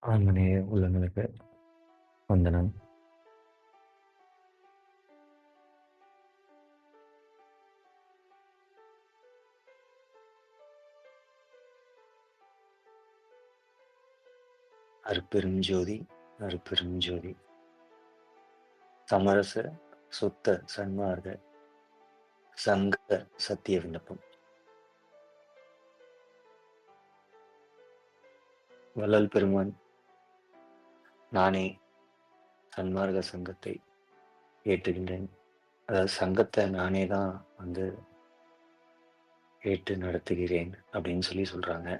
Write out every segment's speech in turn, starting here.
ஆன்மநேய உள்ளங்களுக்கு வந்தனம். அருட்பெரும் ஜோதி, அருட்பெரும் ஜோதி. சமரச சுத்த சன்மார்க்க சங்க சத்திய விண்ணப்பம். வள்ளல் பெருமான், நானே சன்மார்க்க சங்கத்தை ஏற்றுகின்றேன். அதாவது சங்கத்தை நானே தான் வந்து ஏற்று நடத்துகிறேன் அப்படின்னு சொல்றாங்க.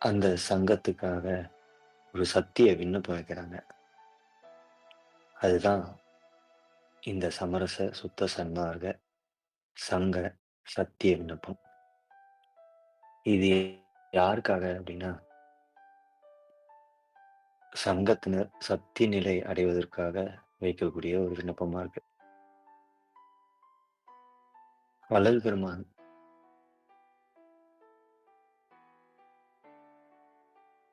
அந்த சங்கத்துக்காக ஒரு சத்திய விண்ணப்பம் வைக்கிறாங்க. அதுதான் இந்த சமரச சுத்த சன்மார்க்க சங்க சத்திய விண்ணப்பம். இது யாருக்காக அப்படின்னா, சங்கத்தினர் சத்திய நிலை அடைவதற்காக வைக்கக்கூடிய ஒரு விண்ணப்பமா இருக்கு. வள்ளல் பெருமான்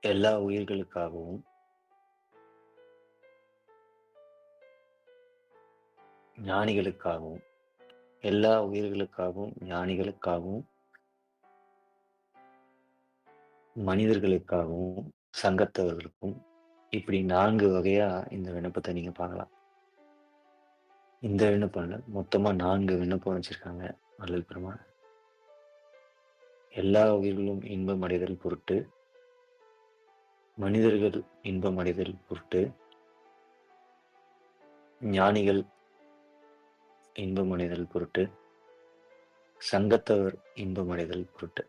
எல்லா உயிர்களுக்காகவும் ஞானிகளுக்காகவும் எல்லா உயிர்களுக்காகவும் ஞானிகளுக்காகவும் மனிதர்களுக்காகவும் சங்கத்தவர்களுக்கும் இப்படி 4 வகையா இந்த விண்ணப்பத்தை நீங்க பார்க்கலாம். இந்த விண்ணப்பம்ல மொத்தமா 4 விண்ணப்பம் வச்சிருக்காங்க வள்ளல் பெருமான். எல்லா உயிர்களும் இன்பம் அடைதல் பொருட்டு, மனிதர்கள் இன்பம் அடைதல் பொருட்டு, ஞானிகள் இன்பம் அடைதல் பொருட்டு, சங்கத்தவர் இன்பம் அடைதல் பொருட்டு.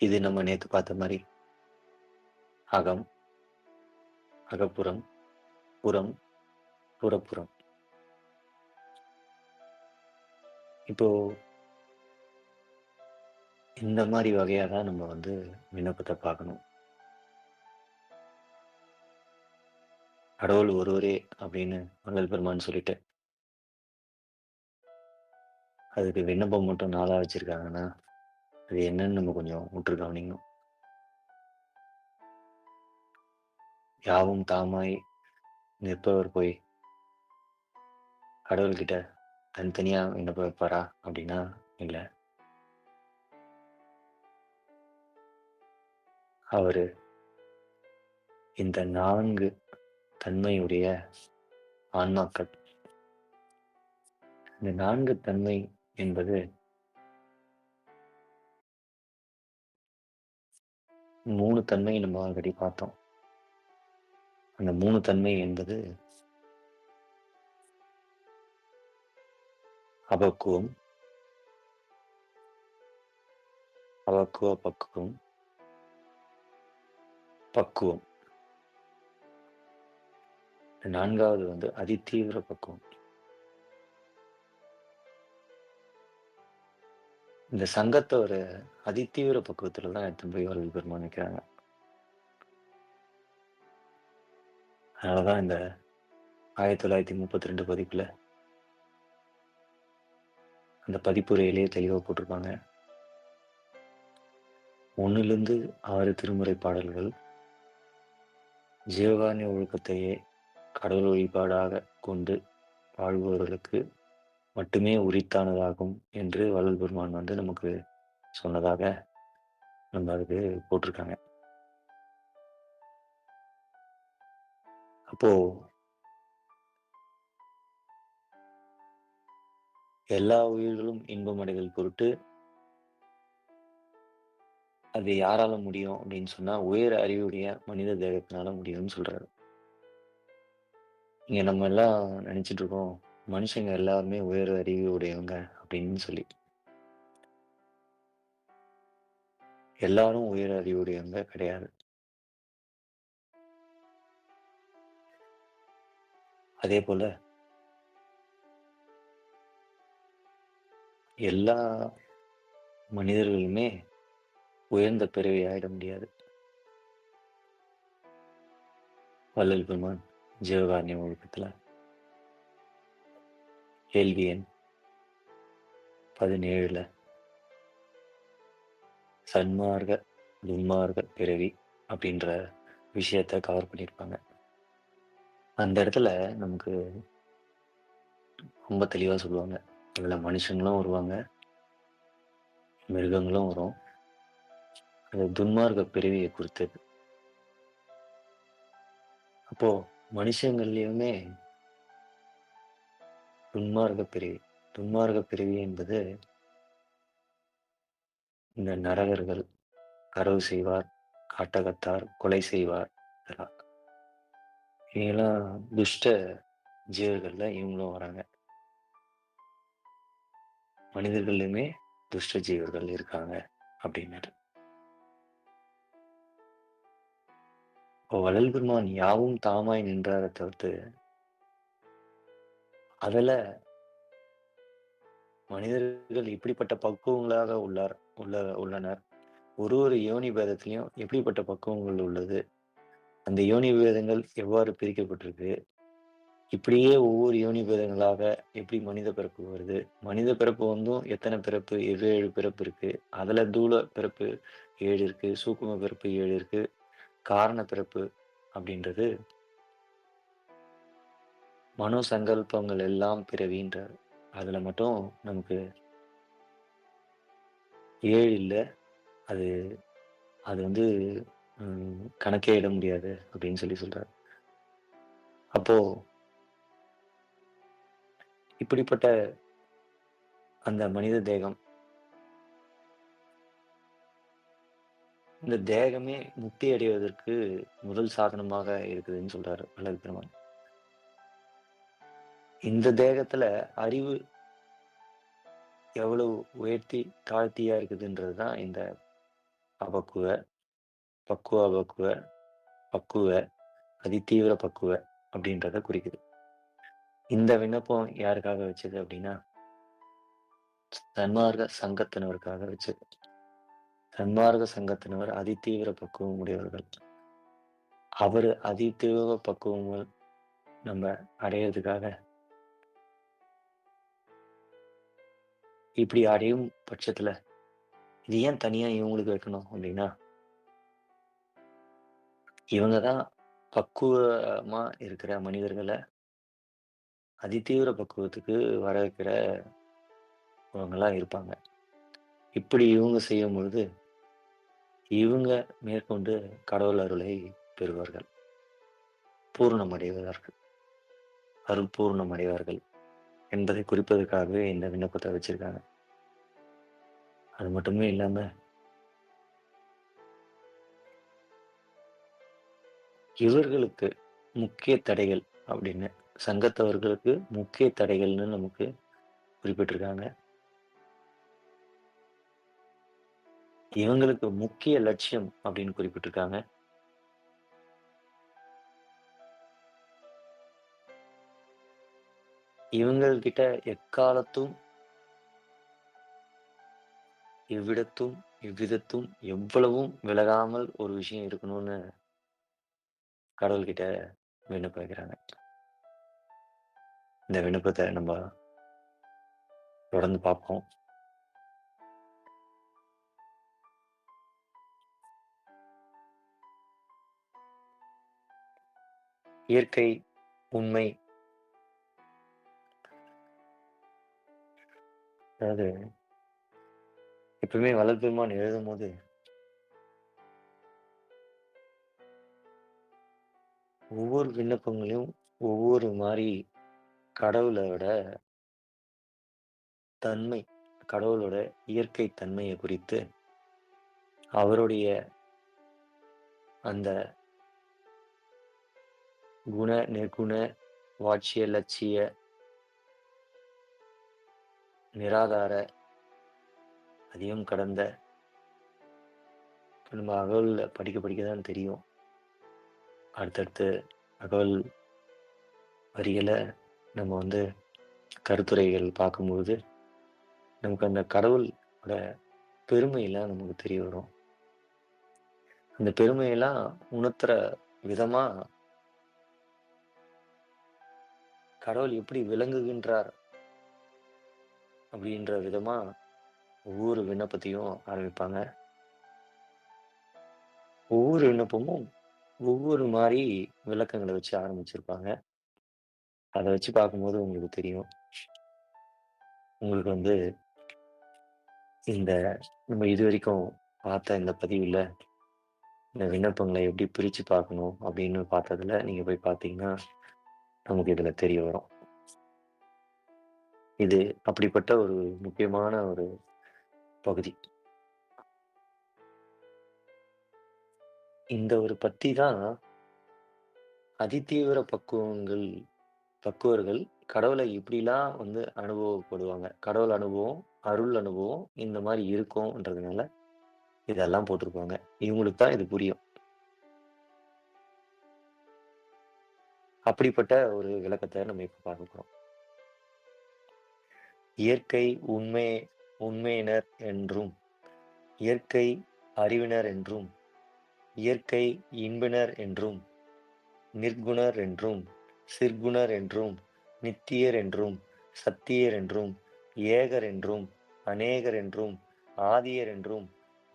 இது நம்ம நேத்து பார்த்த மாதிரி அகம், அகப்புறம், புறம், புறப்புறம். இப்போ இந்த மாதிரி வகையா தான் நம்ம வந்து விண்ணப்பத்தை பார்க்கணும். கடவுள் ஒருவரே அப்படின்னு வள்ளல் பெருமான் சொல்லிட்டு, அதுக்கு விண்ணப்பம் மட்டும் 4 வச்சிருக்காங்கன்னா, அது என்னன்னு நம்ம கொஞ்சம் உற்று கவனிக்கணும். யாவும் தாமாய் நிற்பவர் போய் கடவுள்கிட்ட தனித்தனியா விண்ணப்பம் வைப்பாரா அப்படின்னா இல்ல. அவரு இந்த 4 தன்மையுடைய ஆன்மாக்கள். இந்த 4 தன்மை என்பது 3 தன்மை நம்ம ஆல்ரெடி பார்த்தோம். அந்த 3 தன்மை என்பது அபக்குவம், அபக்குவ பக்குவம், பக்குவம். 4வது வந்து அதிதீவிர பக்குவம். இந்த சங்கத்தை ஒரு அதிதீவிர பக்குவத்துல தான் எடுத்துன்னு போய் வள்ளல் பெருமான் வைக்கிறாங்க. அதனாலதான் இந்த 1932 பதிப்புல அந்த பதிப்புரையிலேயே தெளிவா போட்டிருப்பாங்க. 1லிருந்து 6 திருமுறை பாடல்கள் ஜீவகாருண்ய ஒழுக்கத்தையே கடவுள் வழிபாடாக கொண்டு வாழ்பவர்களுக்கு மட்டுமே உரித்தானதாகும் என்று வள்ளல் பெருமான் வந்து நமக்கு சொன்னதாக நம்ம அதுக்கு போட்டிருக்காங்க. அப்போ எல்லா உயிர்களும் இன்பம் அடைதல் பொருட்டு அது யாரால முடியும் அப்படின்னு சொன்னா, உயர் அறிவுடைய மனித தேகத்தினால முடியும்னு சொல்றாரு. இங்க நம்ம எல்லாம் நினைச்சிட்டு இருக்கோம், மனுஷங்க எல்லாருமே உயர் அறிவு உடையவங்க அப்படின்னு சொல்லி. எல்லாரும் உயர் அறிவுடையவங்க கிடையாது. அதே போல எல்லா மனிதர்களுமே உயர்ந்த பிறவி ஆயிட முடியாது. வள்ளல் பெருமான் ஜீவகாருண்ய ஒழுக்கத்துல கேள்வி எண் 17ல சன்மார்க்க, துன்மார்க்க பிறவி அப்படின்ற விஷயத்த கவர் பண்ணியிருப்பாங்க. அந்த இடத்துல நமக்கு ரொம்ப தெளிவா சொல்லுவாங்க. இதுல மனுஷங்களும் வருவாங்க, மிருகங்களும் வரும். அது துன்மார்க்க பிறவிய குறித்தது. அப்போ மனுஷங்கள்லயுமே துன்மார்க்க பிறவி. துன்மார்க்க பிறவி என்பது இந்த நரகர்கள், களவு செய்வார், காட்டகத்தார், கொலை செய்வார் இதெல்லாம். இவங்கலாம் துஷ்ட ஜீவர்கள்ல இவங்களும் வராங்க. மனிதர்கள்லயுமே துஷ்ட ஜீவர்கள் இருக்காங்க அப்படின்னாரு. இப்போ வள்ளல் பெருமான் யாவும் தாமாய் நின்றார தவிர்த்து, அதுல மனிதர்கள் இப்படிப்பட்ட பக்குவங்களாக உள்ளனர். ஒரு ஒரு யோனி பேதத்திலயும் எப்படிப்பட்ட பக்குவங்கள் உள்ளது? அந்த யோனி பேதங்கள் எவ்வாறு பிரிக்கப்பட்டிருக்கு? இப்படியே ஒவ்வொரு யோனி பேதங்களாக எப்படி மனித பிறப்பு வருது? மனித பிறப்பு வந்தும் எத்தன பிறப்பு? 7 பிறப்பு இருக்கு. அதுல தூல பிறப்பு 7 இருக்கு. சூக்கும பிறப்பு 7 இருக்கு. காரண பிறப்பு அப்படின்றது மனோ சங்கல்பங்கள் எல்லாம் பிறவின்றாரு. அதுல மட்டும் நமக்கு 7 இல்ல. அது அது வந்து கணக்கே இட முடியாது அப்படின்னு சொல்றாரு. அப்போ இப்படிப்பட்ட அந்த மனித தேகம், இந்த தேகமே முக்தி அடைவதற்கு முதல் சாதனமாக இருக்குதுன்னு சொல்றாரு வள்ளல் பெருமான். இந்த தேகத்துல அறிவு எவ்வளவு உயர்த்தி தாழ்த்தியா இருக்குதுன்றது தான் இந்த அபக்குவ, பக்குவ அபக்குவ, பக்குவ, அதிதீவிர பக்குவ அப்படின்றத குறிக்குது. இந்த விண்ணப்பம் யாருக்காக வச்சது அப்படின்னா, சன்மார்க்க சங்கத்தினருக்காக வச்சது. சன்மார்க்க சங்கத்தினர் அதிதீவிர பக்குவம் உடையவர்கள். அவரு அதிதீவிர பக்குவங்கள் நம்ம அடையறதுக்காக இப்படி அடையும் பட்சத்துல, இது ஏன் தனியா இவங்களுக்கு வைக்கணும் அப்படின்னா, இவங்க தான் பக்குவமா இருக்கிற மனிதர்கள அதிதீவிர பக்குவத்துக்கு வர வைக்கிறவங்களா இருப்பாங்க. இப்படி இவங்க செய்யும் பொழுது, இவங்க மேற்கொண்டு கடவுள் அருளை பெறுவார்கள். பூரணமடைவார்கள். அருள் பூரணமடைவார்கள் என்பதை குறிப்பதற்காகவே இந்த விண்ணப்பத்த வச்சிருக்காங்க. அது மட்டுமே இல்லாம, இவர்களுக்கு முக்கிய தடைகள் அப்படின்னு சங்கத்தவர்களுக்கு முக்கிய தடைகள்னு நமக்கு குறிப்பிட்டிருக்காங்க. இவங்களுக்கு முக்கிய லட்சியம் அப்படின்னு குறிப்பிட்டிருக்காங்க. இவங்கள்கிட்ட எக்காலத்தும், எவ்விடத்தும், எவ்விதத்தும், எவ்வளவும் விலகாமல் ஒரு விஷயம் இருக்கணும்னு கடவுள்கிட்ட விண்ணப்பம் வைக்கிறாங்க. இந்த விண்ணப்பத்த நம்ம தொடர்ந்து பார்ப்போம். இயற்கை, உண்மை அதாவது எப்பவுமே வள்ளல் பெருமான் எழுதும்போது, ஒவ்வொரு விண்ணப்பங்களையும் ஒவ்வொரு மாரி கடவுளோட தன்மை, கடவுளோட இயற்கை தன்மைய குறித்து, அவருடைய அந்த குண, நிர்குண, வாட்சிய, லட்சிய, நிராதார, அதையும் கடந்த நம்ம அகவல்ல படிக்க படிக்க தான் தெரியும். அடுத்தடுத்து அகவல் வரிகள நம்ம கருத்துரைகள் பார்க்கும்போது, நமக்கு அந்த கடவுளோட பெருமைலாம் நமக்கு தெரிய வரும். அந்த பெருமையெல்லாம் உணர்த்துற விதமா, கடவுள் எப்படி விளங்குகின்றார் அப்படின்ற விதமா ஒவ்வொரு விண்ணப்பத்தையும் ஆரம்பிப்பாங்க. ஒவ்வொரு விண்ணப்பமும் ஒவ்வொரு மாரி விளக்கங்கள வச்சு ஆரம்பிச்சிருப்பாங்க. அத வச்சு பார்க்கும்போது உங்களுக்கு தெரியும். உங்களுக்கு வந்து இந்த நம்ம இதுவரைக்கும் பார்த்த இந்த பதிவுல, இந்த விண்ணப்பங்கள எப்படி பிரிச்சு பார்க்கணும் அப்படின்னு பார்த்ததுல, நீங்க போய் பார்த்தீங்கன்னா, நமக்கு இதுல தெரிய வரும். இது அப்படிப்பட்ட ஒரு முக்கியமான ஒரு பகுதி. இந்த ஒரு பத்தி தான் அதிதீவிர பக்குவர்கள் கடவுளை இப்படிலாம் வந்து அனுபவப்படுவாங்க. கடவுள் அனுபவம், அருள் அனுபவம் இந்த மாரி இருக்கும்ன்றதுனால இதெல்லாம் போட்டிருப்பாங்க. இவங்களுக்கு தான் இது புரியும். அப்படிப்பட்ட ஒரு விளக்கத்த நம்ம இப்ப பார்க்க போறோம். இயற்கை உண்மை உண்மையினர் என்றும், இயற்கை அறிவினர் என்றும், இயற்கை இன்பினர் என்றும், நிர்குணர் என்றும், சிற்குணர் என்றும், நித்தியர் என்றும், சத்தியர் என்றும், ஏகர் என்றும், அநேகர் என்றும், ஆதியர் என்றும்,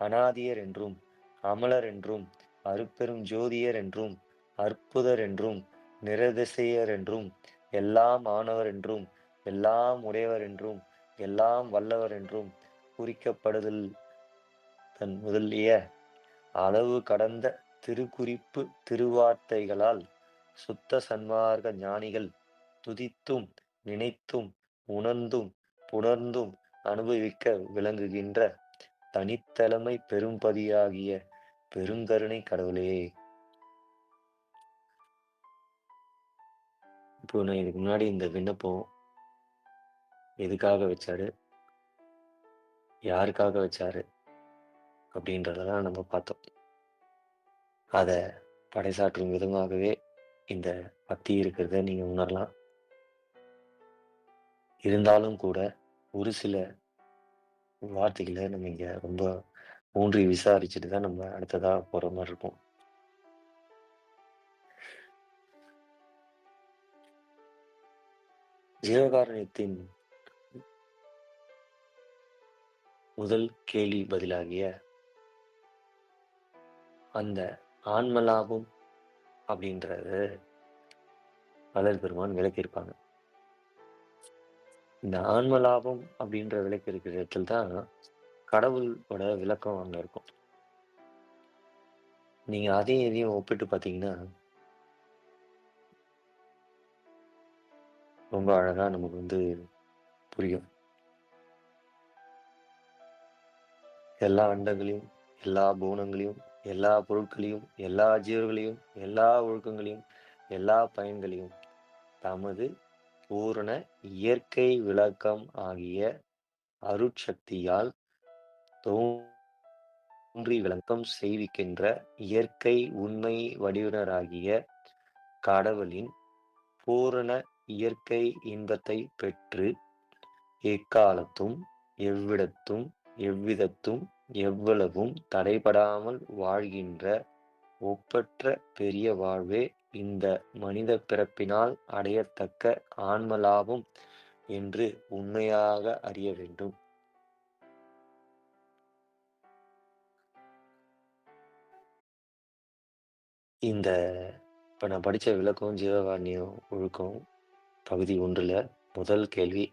அநாதியர் என்றும், அமலர் என்றும், அருட்பெரும் ஜோதியர் என்றும், அற்புதர் என்றும், நிரதிசயர் என்றும், எல்லாம் ஆனவர் என்றும், எல்லாம் உடையவர் என்றும், எல்லாம் வல்லவர் என்றும் குறிக்கப்படுதல் தன் முதலிய அளவு கடந்த திருக்குறிப்பு திருவார்த்தைகளால் சுத்த சன்மார்க்க ஞானிகள் துதித்தும் நினைத்தும் உணர்ந்தும் புணர்ந்தும் அனுபவிக்க விளங்குகின்ற தனித்தலைமை பெரும்பதியாகிய பெருங்கருணை கடவுளே. இப்போ நான் இதுக்கு முன்னாடி இந்த விண்ணப்பம் எதுக்காக வச்சாரு, யாருக்காக வச்சாரு அப்படின்றதெல்லாம் நம்ம பார்த்தோம். அத பறைசாற்றும் விதமாகவே இந்த பத்தி இருக்கிறத நீங்க உணரலாம். இருந்தாலும் கூட ஒரு சில வார்த்தைகள நம்ம இங்க ரொம்ப ஊன்றி விசாரிச்சுட்டு தான் நம்ம அடுத்ததா போற மாரி இருக்கும். ஜீவகாருண்யத்தின் முதல் கேள்வி பதிலாகிய அந்த ஆன்ம லாபம் அப்படின்றது வள்ளல் பெருமான் விளக்கியிருப்பாங்க. இந்த ஆன்ம லாபம் அப்படின்ற விளக்கு இருக்கிற இடத்துல தான் கடவுளோட விளக்கம் அங்க இருக்கும். நீங்க அதையும் இதையும் ஒப்பிட்டு பார்த்தீங்கன்னா, ரொம்ப அழகா நமக்கு வந்து புரியும். எல்லா அண்டங்களையும், எல்லா புவனங்களையும், எல்லா பொருட்களையும், எல்லா ஜீவர்களையும், எல்லா ஒழுக்கங்களையும், எல்லா பயன்களையும் தமது பூரண இயற்கை விளக்கம் ஆகிய அருட்சக்தியால் தோன்றி விளக்கம் செய்விக்கின்ற இயற்கை உண்மை வடிவினராகிய கடவுளின் பூரண இயற்கை இன்பத்தைப் பெற்று எக்காலத்தும், எவ்விடத்தும், எவ்விதத்தும், எவ்வளவும் தடைபடாமல் வாழ்கின்ற ஒப்பற்ற பெரிய வாழ்வே இந்த மனிதப் பிறப்பினால் அடையத்தக்க ஆன்ம லாபம் என்று உண்மையாக அறிய வேண்டும். இந்த இப்ப நான் படிச்ச விளக்கம் ஜீவகாருண்யம் ஒழுக்கம் பகுதி 1ல முதல் கேள்வி,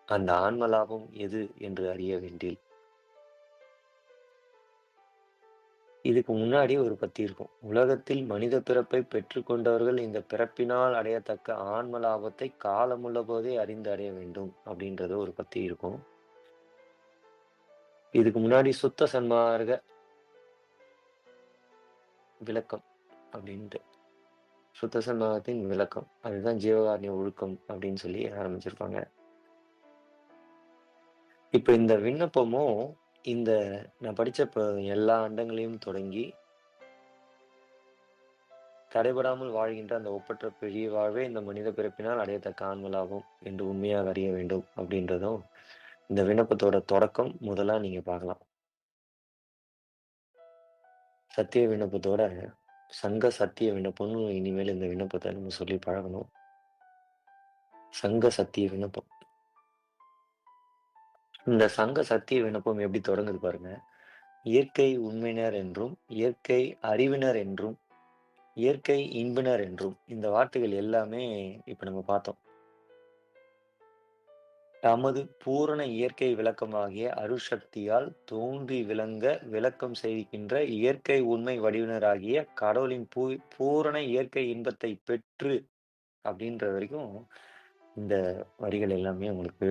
அந்த ஆன்ம லாபம் எது என்று அறிய வேண்டில். இதுக்கு முன்னாடி ஒரு பத்தி இருக்கும். உலகத்தில் மனித பிறப்பை பெற்றுக்கொண்டவர்கள் இந்த பிறப்பினால் அடையத்தக்க ஆன்ம லாபத்தை காலமுள்ள போதே அறிந்து அடைய வேண்டும் அப்படின்றது ஒரு பத்தி இருக்கும். இதுக்கு முன்னாடி சுத்த சன்மார்க்க விளக்கம் அப்படின்ட்டு. சுத்த சன்மார்க்கத்தின் விளக்கம். அதுதான் ஜீவகாருண்ய ஒழுக்கம் அப்படின்னு சொல்லி ஆரம்பிச்சிருப்பாங்க. இப்ப இந்த விண்ணப்பமும், இந்த நான் படிச்ச எல்லா அண்டங்களையும் தொடங்கி தடைபடாமல் வாழ்கின்ற அந்த ஒப்பற்ற பெரிய வாழ்வே இந்த மனித பிறப்பினால் அடையத்தக்க ஆன்ம லாபம் என்று உண்மையாக அறிய வேண்டும் அப்படின்றதும் இந்த விண்ணப்பத்தோட தொடக்கம் முதலா நீங்க பார்க்கலாம். சத்திய விண்ணப்பத்தோட சங்க சத்திய விண்ணப்பம்னு இனிமேல் இந்த விண்ணப்பத்த நம்ம சொல்லி பழகணும். சங்க சத்திய விண்ணப்பம். இந்த சங்க சத்திய விண்ணப்பம் எப்படி தொடங்குது பாருங்க. இயற்கை உண்மையினர் என்றும், இயற்கை அறிவினர் என்றும், இயற்கை இன்புனர் என்றும் இந்த வார்த்தைகள் எல்லாமே இப்ப நம்ம பார்த்தோம். தமது பூரண இயற்கை விளக்கமாகிய அருட்சக்தியால் தோன்றி விளங்க விளக்கம் செய்கின்ற இயற்கை உண்மை வடிவினராகிய கடவுளின் பூரண இயற்கை இன்பத்தை பெற்று அப்படின்ற வரைக்கும் இந்த வரிகள் எல்லாமே உங்களுக்கு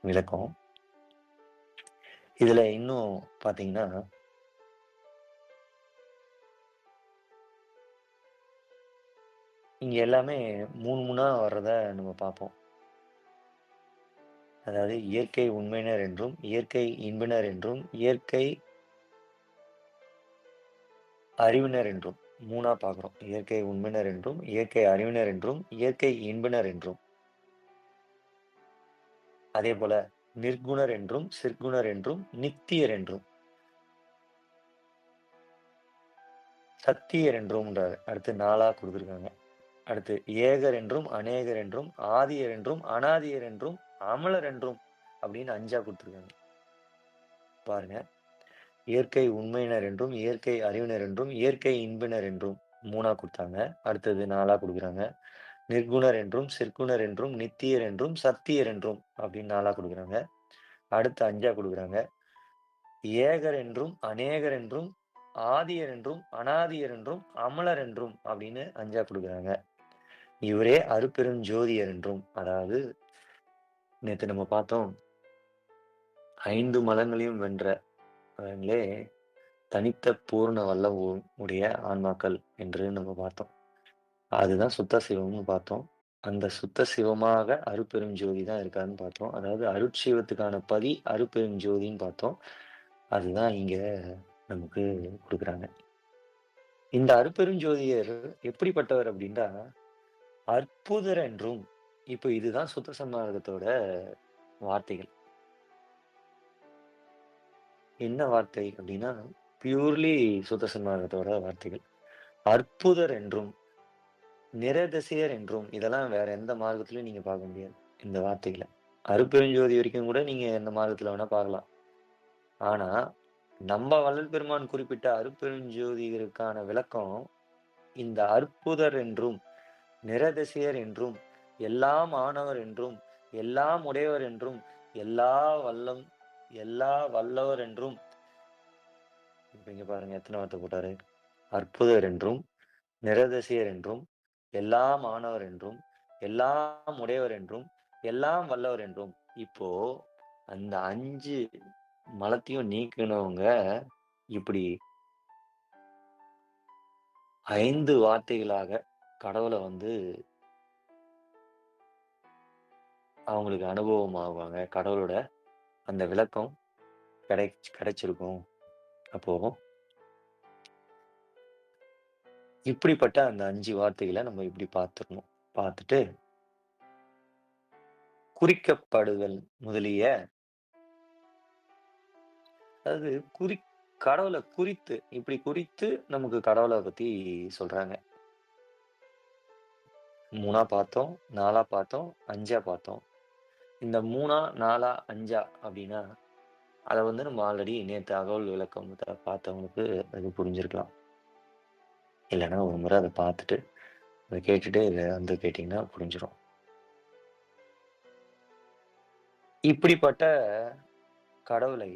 விளக்கம். இதுல இன்னும் பார்த்தீங்கன்னா, இங்க எல்லாமே 3 வர்றத நம்ம பார்ப்போம். அதாவது இயற்கை உண்மையினர் என்றும், இயற்கை இன்புனர் என்றும், இயற்கை அறிவினர் என்றும் 3 பார்க்குறோம். இயற்கை உண்மையினர் என்றும், இயற்கை அறிவினர் என்றும், இயற்கை இன்புனர் என்றும். அதேபோல நிர்குணர் என்றும், சிற்குணர் என்றும், நித்தியர் என்றும், சத்தியர் என்றும்ன்றாரு. அடுத்து 4 குடுத்துருக்காங்க. அடுத்து ஏகர் என்றும், அநேகர் என்றும், ஆதியர் என்றும், அனாதியர் என்றும், அமலர் என்றும் அப்படின்னு 5 குடுத்துருக்காங்க. பாருங்க. இயற்கை உண்மையினர் என்றும், இயற்கை அறிவினர் என்றும், இயற்கை இன்பினர் என்றும் 3 குடுத்தாங்க. அடுத்தது 4 குடுக்குறாங்க. நிர்குணர் என்றும், சிற்குணர் என்றும், நித்தியர் என்றும், சத்தியர் என்றும் அப்படின்னு 4 குடுக்குறாங்க. அடுத்து 5 குடுக்குறாங்க. ஏகர் என்றும், அநேகர் என்றும், ஆதியர் என்றும், அனாதியர் என்றும், அமலர் என்றும் அப்படின்னு 5 குடுக்குறாங்க. இவரே அருட்பெரும் ஜோதியர் என்றும், அதாவது நேத்து நம்ம பார்த்தோம். 5 மதங்களையும் வென்றவங்களே தனித்த பூரண வல்லமை உடைய ஆன்மாக்கள் என்று நம்ம பார்த்தோம். அதுதான் சுத்த சிவம்னு பார்த்தோம். அந்த சுத்த சிவமாக அருட்பெரும் ஜோதி தான் இருக்காருன்னு பார்த்தோம். அதாவது அருட்சிவத்துக்கான பதி அருட்பெரும் ஜோதின்னு பார்த்தோம். அதுதான் இங்க நமக்கு குடுக்குறாங்க. இந்த அருட்பெருஞ்சோதியர் எப்படிப்பட்டவர் அப்படின்னா, அற்புதர் என்றும் இப்ப இதுதான் சுத்த சன்மார்க்கத்தோட வார்த்தைகள். என்ன வார்த்தை அப்படின்னா, பியூர்லி சுத்த சன்மார்க்கத்தோட வார்த்தைகள். அற்புதர் என்றும், நிரதிசயர் என்றும் இதெல்லாம் வேற எந்த மார்க்கத்திலயும் நீங்க பார்க்க முடியாது. இந்த வார்த்தைகள. அருட்பெருஞ்சோதி வரைக்கும் கூட நீங்க எந்த மார்க்கத்துல வேணா பார்க்கலாம். ஆனா, நம்ம வள்ளல் பெருமான் குறிப்பிட்ட அருட்பெருஞ்சோதியருக்கான விளக்கம், இந்த அற்புதர் என்றும், நிரதிசயர் என்றும், எல்லாம் ஆனவர் என்றும், எல்லாம் உடையவர் என்றும், எல்லா வல்லம் எல்லா வல்லவர் என்றும், இப்ப இங்க பாருங்க எத்தன வார்த்தை போட்டாரு. அற்புதர் என்றும், நிரதிசயர் என்றும், எல்லாம் ஆனவர் என்றும், எல்லாம் உடையவர் என்றும், எல்லாம் வல்லவர் என்றும். இப்போ அந்த 5 மலத்தையும் நீக்குனவங்க, இப்படி 5 வார்த்தைகளாக கடவுள வந்து அவங்களுக்கு அனுபவம் ஆவாங்க. கடவுளோட அந்த விளக்கம் கிடைச்சிருக்கும். அப்போ இப்படிப்பட்ட அந்த 5 வார்த்தைகள நம்ம இப்படி பார்த்துறணும். பார்த்துட்டு குறிக்கப்படுதல் முதலிய அதாவது கடவுள குறித்து இப்படி குறித்து நமக்கு கடவுள பத்தி சொல்றாங்க. 3 பார்த்தோம், 4 பார்த்தோம், 5 பார்த்தோம். இந்த 3 4 5 அப்படின்னா, அத வந்து நம்ம ஆல்ரெடி நேத்து அகவல் விளக்கத்த பார்த்தவங்களுக்கு அது புரிஞ்சிருக்கலாம். இல்லன்னா ஒரு முறை அத பார்த்துட்டு, அத கேட்டுட்டு இத வந்து கேட்டீங்கன்னா புரிஞ்சிரும். இப்படிப்பட்ட கடவுளை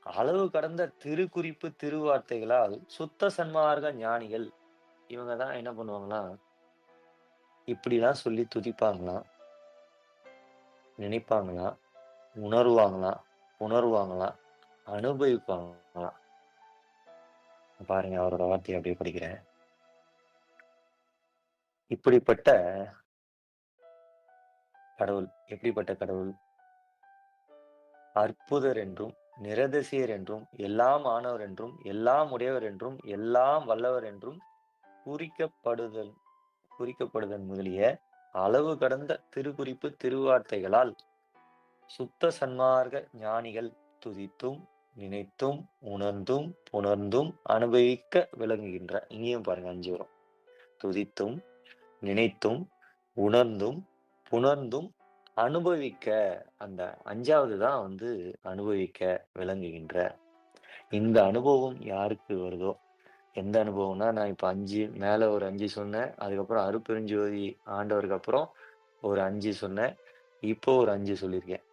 அளவு கடந்த திருக்குறிப்பு திருவார்த்தைகளால் சுத்த சன்மார்க்க ஞானிகள் இவங்க தான் என்ன பண்ணுவாங்களாம், இப்படிலாம் சொல்லி துதிப்பாங்களாம், நினைப்பாங்களாம், உணருவாங்களாம், புணருவாங்களாம், அனுபவிப்பாங்களாம். பாருங்க அவரோட வார்த்தைய அப்படியே படிக்கிறேன். இப்படிப்பட்ட கடவுள் எப்படிப்பட்ட கடவுள்? அற்புதர் என்றும், நிரதிசயர் என்றும், எல்லாம் ஆனவர் என்றும், எல்லாம் உடையவர் என்றும், எல்லாம் வல்லவர் என்றும் குறிக்கப்படுதல் குறிக்கப்படுதல் முதலிய அளவு கடந்த திருக்குறிப்பு திருவார்த்தைகளால் சுத்த சன்மார்க்க ஞானிகள் துதித்தும், நினைத்தும், உணர்ந்தும், புணர்ந்தும் அனுபவிக்க விளங்குகின்ற இங்கேயும் பாருங்க 5 வரும். துதித்தும், நினைத்தும், உணர்ந்தும், புணர்ந்தும் அனுபவிக்க அந்த 5வது தான் வந்து அனுபவிக்க விளங்குகின்ற. இந்த அனுபவம் யாருக்கு வருதோ, எந்த அனுபவம்னா, நான் இப்ப 5 மேல ஒரு 5 சொன்னேன். அதுக்கப்புறம் அருட்பெருஞ்சோதி ஆண்டவருக்கு அப்புறம் ஒரு 5 சொன்னேன். இப்போ ஒரு 5 சொல்லியிருக்கேன்.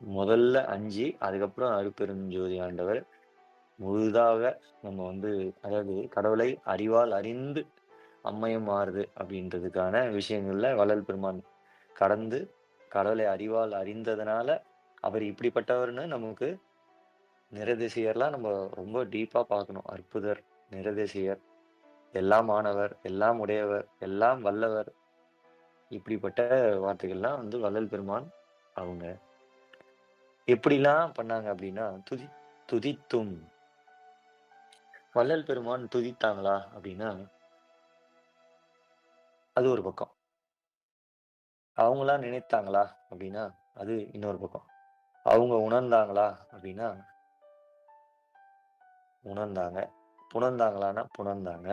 முதல்ல 5 அதுக்கப்புறம் அருட்பெருஞ்சோதி ஆண்டவர். முழுதாக நம்ம வந்து அதாவது கடவுளை அறிவால் அறிந்து அம்மையும் மாறுது அப்படின்றதுக்கான விஷயங்கள்ல வள்ளல் பெருமான் கடந்து, கடவுளை அறிவால் அறிந்ததுனால, அவர் இப்படிப்பட்டவர்ன்னு நமக்கு நிரதிசையர்லாம் நம்ம ரொம்ப டீப்பா பார்க்கணும். அற்புதர், நிரதிசையர், எல்லாம் ஆனவர், எல்லாம் உடையவர், எல்லாம் வல்லவர், இப்படிப்பட்ட வார்த்தைகள்லாம் வந்து வள்ளல் பெருமான் அவங்க எப்படிலாம் பண்ணாங்க அப்படின்னா, துதித்தும் வள்ளல் பெருமான் துதித்தாங்களா அப்படின்னா, அது ஒரு பக்கம். அவங்களா நினைத்தாங்களா அப்படின்னா, அது இன்னொரு பக்கம். அவங்க உணர்ந்தாங்களா அப்படின்னா, உணர்ந்தாங்க. புணர்ந்தாங்களான்னா, புணர்ந்தாங்க.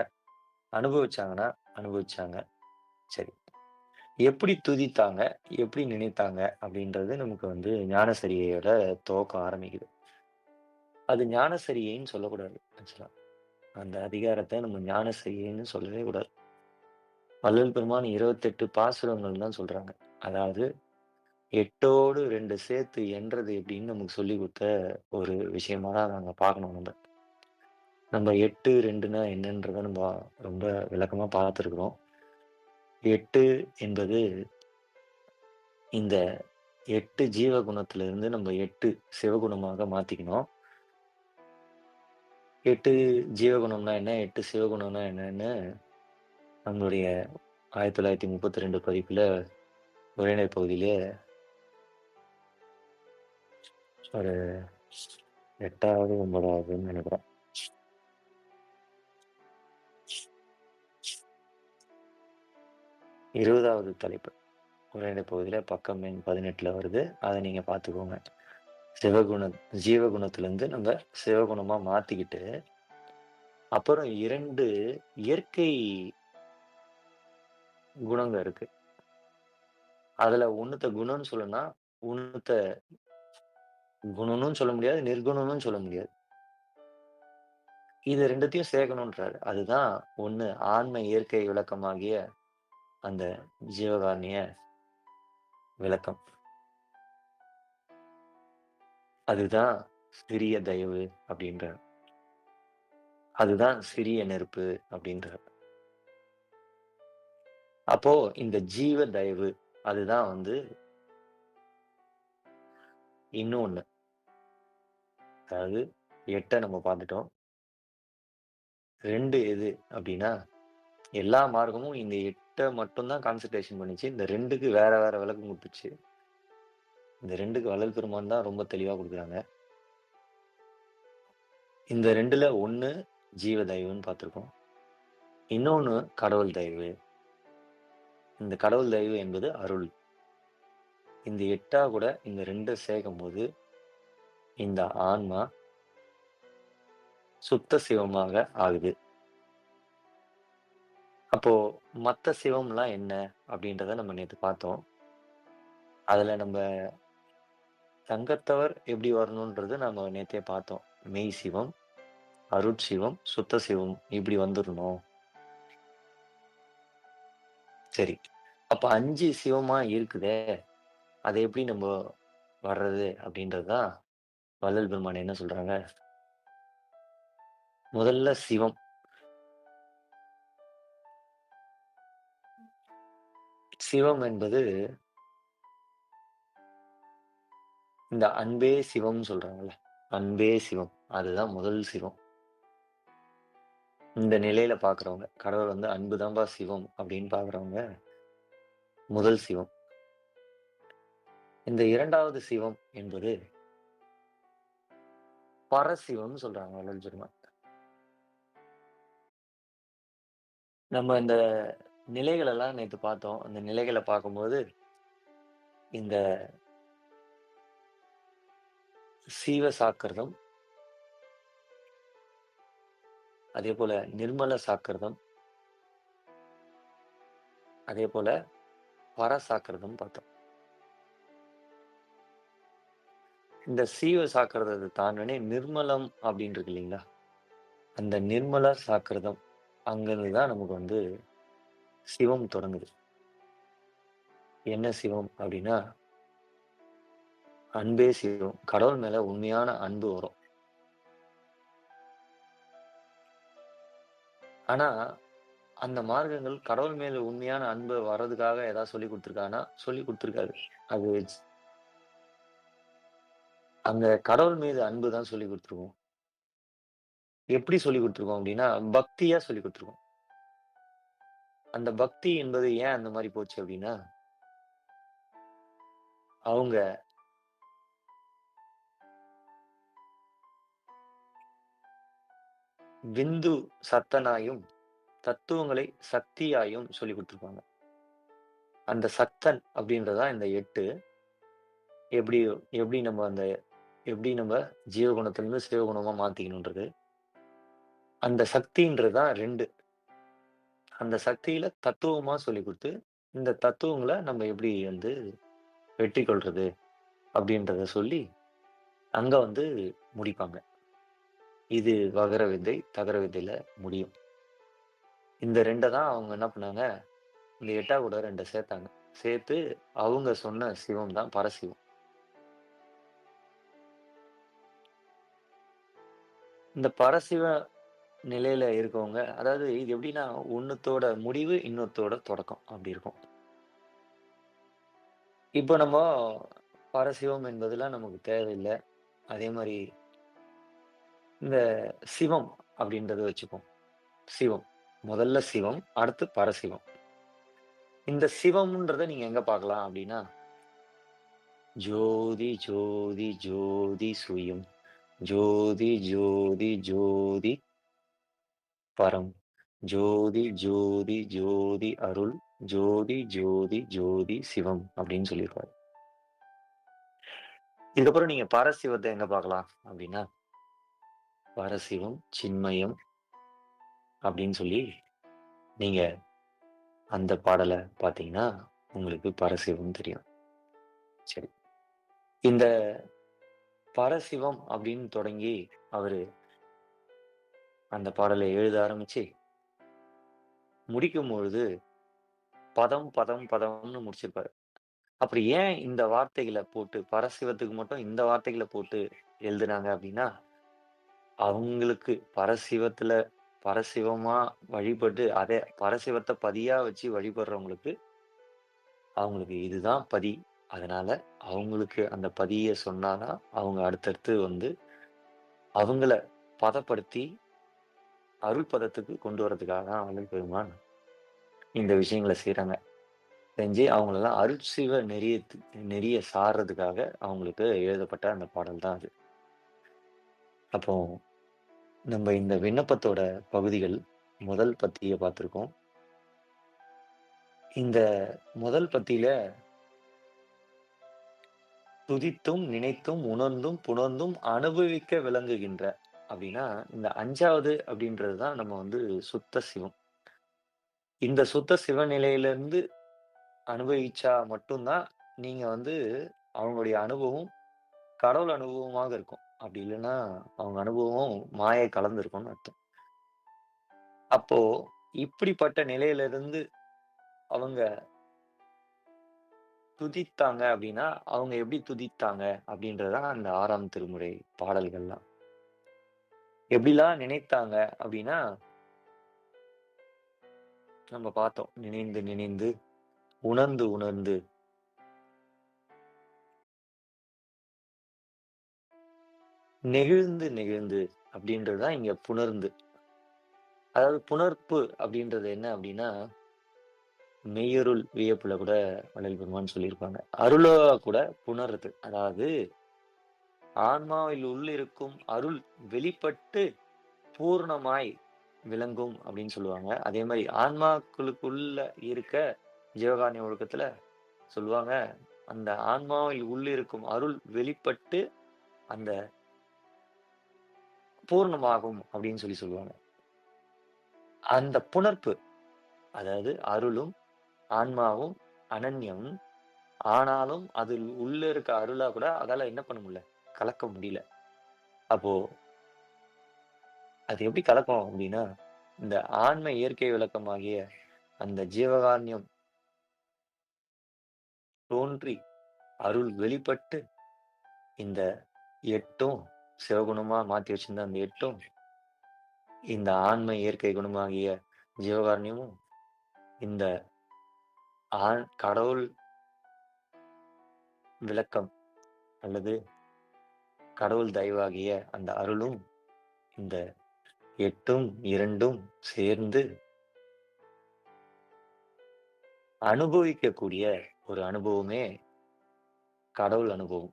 அனுபவிச்சாங்கன்னா, அனுபவிச்சாங்க. சரி. எப்படி துதித்தாங்க? எப்படி நினைத்தாங்க? அப்படின்றது நமக்கு வந்து ஞானசரிகையோட துவக்கம் ஆரம்பிக்குது. அது ஞானசரிகைன்னு சொல்லக்கூடாது ஆக்சுவலா. அந்த அதிகாரத்த நம்ம ஞானசரிகைன்னு சொல்லவே கூடாது. வள்ளல் பெருமான் 28 பாசுரங்கள் தான் சொல்றாங்க. அதாவது 8ஓடு 2 சேர்த்து எண்றது எப்படின்னு நமக்கு சொல்லிக் குடுத்த ஒரு விஷயமா தான் நாங்க பார்க்கணும் நம்ப. நம்ம 8, 2ன்னா என்னன்றத நம்ம ரொம்ப விளக்கமா பார்த்துருக்குறோம். 8 என்பது இந்த 8 ஜீவகுணத்திலிருந்து நம்ம 8 சிவகுணமாக மாத்திக்கணும். 8 ஜீவகுணம்னா என்ன? 8 சிவகுணம்னா என்னன்னு நம்மளுடைய 1932 பதிப்புல உரைநடை பகுதியிலே ஒரு 8வது, 9வதுன்னு நெனைக்கிறேன். 20வது தலைப்பு. உரைநடை பகுதியில பக்கம் எண் 18ல வருது. அத நீங்க பார்த்துக்கோங்க. சிவகுண ஜீவகுணத்திலிருந்து நம்ம சிவகுணமா மாத்திக்கிட்டு, அப்புறம் 2 இயற்கை குணங்க இருக்கு. அதுல ஒண்ணுத்த குணம்னு சொல்லலாம். ஒண்ணுத்த குணம்னும் சொல்ல முடியாது, நிர்குணம்னும் சொல்ல முடியாது. இது 2த்தையும் சேர்க்கணுன்றாரு. அதுதான் ஒண்ணு ஆன்ம இயற்கை விளக்கமாகிய அந்த ஜீவகாருண்ய விளக்கம். அதுதான் சிறிய தயவு அப்படின்றார். அதுதான் சிறிய நெருப்பு அப்படின்றார். அப்போ இந்த ஜீவ தயவு அதுதான் வந்து இன்னொன்னு. அதாவது 8 நம்ம பார்த்துட்டோம். 2 எது அப்படின்னா, எல்லா மார்க்கமும் இந்த 8 மட்டும் தான் கான்சன்ட்ரேஷன் பண்ணுச்சு. இந்த 2க்கு வேற வேற விளக்கம் குடுத்துச்சு. இந்த 2க்கு வள்ளல் பெருமான் தான் ரொம்ப தெளிவா குடுக்குறாங்க. இந்த 2ல 1 ஜீவ தயவுன்னு பார்த்துருக்கோம். இன்னொன்னு கடவுள் தயவு. இந்த கடவுள் தயவு என்பது அருள். இந்த 8ஆ கூட இந்த 2 சேர்க்கும்போது, இந்த ஆன்மா சுத்த சிவமாக ஆகுது. அப்போ மத்த சிவம்லாம் என்ன? அப்படின்றத நம்ம நேத்து பார்த்தோம். அதுல நம்ப சங்கத்தவர் எப்படி வரணுன்றது நம்ம நேத்தே பார்த்தோம். மெய் சிவம், அருட்சிவம், சுத்த சிவம் இப்படி வந்துரணும். சரி. அப்ப 5 சிவமா இருக்குதே, அத எப்படி நம்ப வர்றது அப்படின்றது தான் வள்ளல் பெருமான் என்ன சொல்றாங்க? முதல்ல சிவம். சிவம் என்பது இந்த அன்பே சிவம்னு சொல்றாங்கல்ல. அன்பே சிவம். அதுதான் முதல் சிவம். இந்த நிலையில பார்க்குறவங்க. கடவுள் வந்து அன்பு தான்பா சிவம் அப்படின்னு பார்க்குறவங்க, முதல் சிவம். இந்த 2வது சிவம் என்பது பரசிவம்னு சொல்றாங்க வள்ளல் பெருமான். நம்ம இந்த நிலைகளெல்லாம் நேத்து பார்த்தோம். அந்த நிலைகள பார்க்கும்போது, இந்த சீவ சாக்கிரதம், அதேபோல நிர்மல சாக்கிரதம், அதேபோல பரசாக்கிரதம் பார்த்தோம். இந்த சீவ சாக்கிரதத்த தாண்டுனே நிர்மலம் அப்படின்னு இருக்கு இல்லைங்களா? அந்த நிர்மல சாக்கிரதம் அங்கருந்து தான் நமக்கு வந்து சிவம் தொடங்குது. என்ன சிவம் அப்படின்னா, அன்பே சிவம். கடவுள் மேல உண்மையான அன்பு வரும். ஆனா, அந்த மார்க்கங்கள் கடவுள் மேல உண்மையான அன்பு வர்றதுக்காக ஏதாவது சொல்லிக் குடுத்துருக்கான்னா, சொல்லிக் குடுத்துருக்காது. அது அந்த கடவுள் மீது அன்பு தான் சொல்லிக் குடுத்துருக்கும். எப்படி சொல்லிக் குடுத்துருக்கோம் அப்படின்னா, பக்தியா சொல்லிக் குடுத்துருக்கோம். அந்த பக்தி என்பது ஏன் அந்த மாரி போச்சு அப்படின்னா, அவங்க விந்து சத்தனாயும், தத்துவங்களை சக்தியாயும் சொல்லிக் குடுத்துருப்பாங்க. அந்த சத்தன் அப்படின்றது தான் இந்த 8 எப்படி எப்படி நம்ம அந்த எப்படி நம்ம ஜீவகுணத்திலிருந்து சிவகுணமா மாத்திக்கணுன்றது. அந்த சக்தின்றது தான் 2. அந்த சக்தியில தத்துவமா சொல்லிக் குடுத்து, இந்த தத்துவங்கள நம்ம எப்படி வந்து வெற்றி கொள்றது அப்படின்றத சொல்லி, அங்க வந்து முடிப்பாங்க. இது வகர வித்தை, தகர வித்தையில முடியும். இந்த 2 தான் அவங்க என்ன பண்ணாங்க, இந்த 8 கூட 2 சேர்த்தாங்க. சேர்த்து அவங்க சொன்ன சிவம் தான் பரசிவம். இந்த பரசிவ நிலையில இருக்கவங்க அதாவது இது எப்படின்னா, ஒண்ணுத்தோட முடிவு, இன்னொருத்தோட தொடக்கம் அப்படி இருக்கும். இப்போ நம்ம பரசிவம் என்பதெல்லாம் நமக்கு தேவையில்ல. அதே மாரி இந்த சிவம் அப்படின்றத வச்சுப்போம். சிவம். முதல்ல சிவம், அடுத்து பரசிவம். இந்த சிவம்ன்றத நீங்க எங்க பார்க்கலாம் அப்படின்னா, ஜோதி ஜோதி ஜோதி சுயம். ஜோதி ஜோதி ஜோதி பரம். ஜோதி ஜோதி ஜோதி அருள். ஜோதி ஜோதி ஜோதி சிவம் அப்படின்னு சொல்லியிருப்பாரு. இதுக்கப்புறம் நீங்க பரசிவத்த எங்க பார்க்கலாம் அப்படின்னா, பரசிவம், சின்மயம் அப்படின்னு சொல்லி நீங்க அந்த பாடல பார்த்தீங்கன்னா, உங்களுக்கு பரசிவம் தெரியும். சரி. இந்த பரசிவம் அப்படின்னு தொடங்கி அவரு அந்த பாடலை எழுத ஆரம்பிச்சு, முடிக்கும்பொழுது பதம், பதம், பதம்னு முடிச்சிருப்பாரு. அப்புறம் ஏன் இந்த வார்த்தைகள போட்டு பரசிவத்துக்கு மட்டும் இந்த வார்த்தைகள போட்டு எழுதுனாங்க அப்படின்னா, அவங்களுக்கு பரசிவத்துல பரசிவமா வழிபட்டு அதே பரசிவத்த பதியா வச்சு வழிபடுறவங்களுக்கு, அவங்களுக்கு இதுதான் பதி. அதனால அவங்களுக்கு அந்த பதிய சொன்னா தான், அவங்க அடுத்தடுத்து வந்து அவங்கள பதப்படுத்தி அருள் பதத்துக்கு கொண்டு வரதுக்காக தான் வள்ளல் பெருமான் இந்த விஷயங்கள செய்றாங்க. செஞ்சு அவங்களலாம் அருட்சிவ நெறிய சார்றதுக்காக அவங்களுக்கு எழுதப்பட்ட அந்த பாடல் தான் அது. அப்போ நம்ம இந்த விண்ணப்பத்தோட பகுதிகள் முதல் பத்திய பார்த்திருக்கோம். இந்த முதல் பத்தியில துதித்தும், நினைத்தும், உணர்ந்தும், புணர்ந்தும் அனுபவிக்க விளங்குகின்ற அப்படின்னா, இந்த 5வது அப்படின்றது தான் நம்ம வந்து சுத்த சிவம். இந்த சுத்த சிவநிலையிலிருந்து அனுபவிச்சா மட்டும் தான், நீங்க வந்து அவங்களுடைய அனுபவம் கடவுள் அனுபவமாக இருக்கும். அப்படி இல்லன்னா, அவங்க அனுபவம் மாயை கலந்திருக்கும்னு அர்த்தம். அப்போ இப்படிப்பட்ட நிலையிலிருந்து அவங்க துதித்தாங்க அப்படின்னா, அவங்க எப்படி துதித்தாங்க அப்படின்றது தான் அந்த 6ஆம் திருமுறை பாடல்கள்லாம். எப்படிலாம் நினைத்தாங்க அப்படின்னா, நம்ம பார்த்தோம். நினைந்து நினைந்து, உணர்ந்து உணர்ந்து, நெகிழ்ந்து நெகிழ்ந்து அப்படின்றது தான் இங்க புணர்ந்து. அதாவது புணர்ப்பு அப்படின்றது என்ன அப்படின்னா, மெய்யருள் வியப்புல கூட வள்ளல் பெருமான் சொல்லியிருப்பாங்க. அருளா கூட புணர்றது. அதாவது ஆன்மாவில் உள்ளிருக்கும் அருள் வெளிப்பட்டு பூரணமாய் விளங்கும் அப்படின்னு சொல்லுவாங்க. அதே மாரி ஆன்மாக்களுக்குள்ள இருக்க ஜீவகாருண்ய ஒழுக்கத்துல சொல்லுவாங்க, அந்த ஆன்மாவில் உள்ளிருக்கும் அருள் வெளிப்பட்டு அந்த பூரணமாகும் அப்படின்னு சொல்லுவாங்க. அந்த புணர்ப்பு அதாவது அருளும், ஆன்மாவும் அனன்யம். ஆனாலும் அதில் உள்ள இருக்க அருளா கூட அதால என்ன பண்ண முடியல? கலக்க முடியல. அப்போ அது எப்படி கலக்கும் அப்படின்னா, இந்த ஆன்ம இயற்கை விளக்கமாகிய அந்த ஜீவகாருண்யம் தோன்றி, அருள் வெளிப்பட்டு, இந்த 8ம் சிவகுணமா மாத்தி வச்சிருந்த அந்த 8ம் இந்த ஆன்ம இயற்கை குணமாகிய ஜீவகாருண்யமும், இந்த கடவுள் விளக்கம் அல்லது கடவுள் தயவாகிய அந்த அருளும், இந்த 8ம் 2ம் சேர்ந்து அனுபவிக்கக்கூடிய ஒரு அனுபவமே கடவுள் அனுபவம்.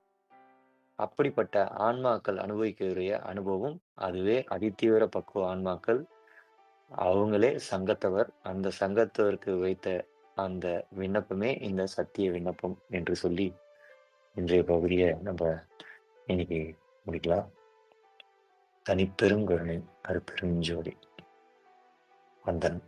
அப்படிப்பட்ட ஆன்மாக்கள் அனுபவிக்கக்கூடிய அனுபவம், அதுவே அதிதீவிர பக்குவ ஆன்மாக்கள். அவங்களே சங்கத்தவர். அந்த சங்கத்தவருக்கு வைத்த அந்த விண்ணப்பமே இந்த சத்திய விண்ணப்பம் என்று சொல்லி, இன்றைய பகுதிய நம்ப இன்னைக்கு முடிக்கலாம். தனிப்பெருங்கருணை அருட்பெருஞ்சோதி. வந்தனம்.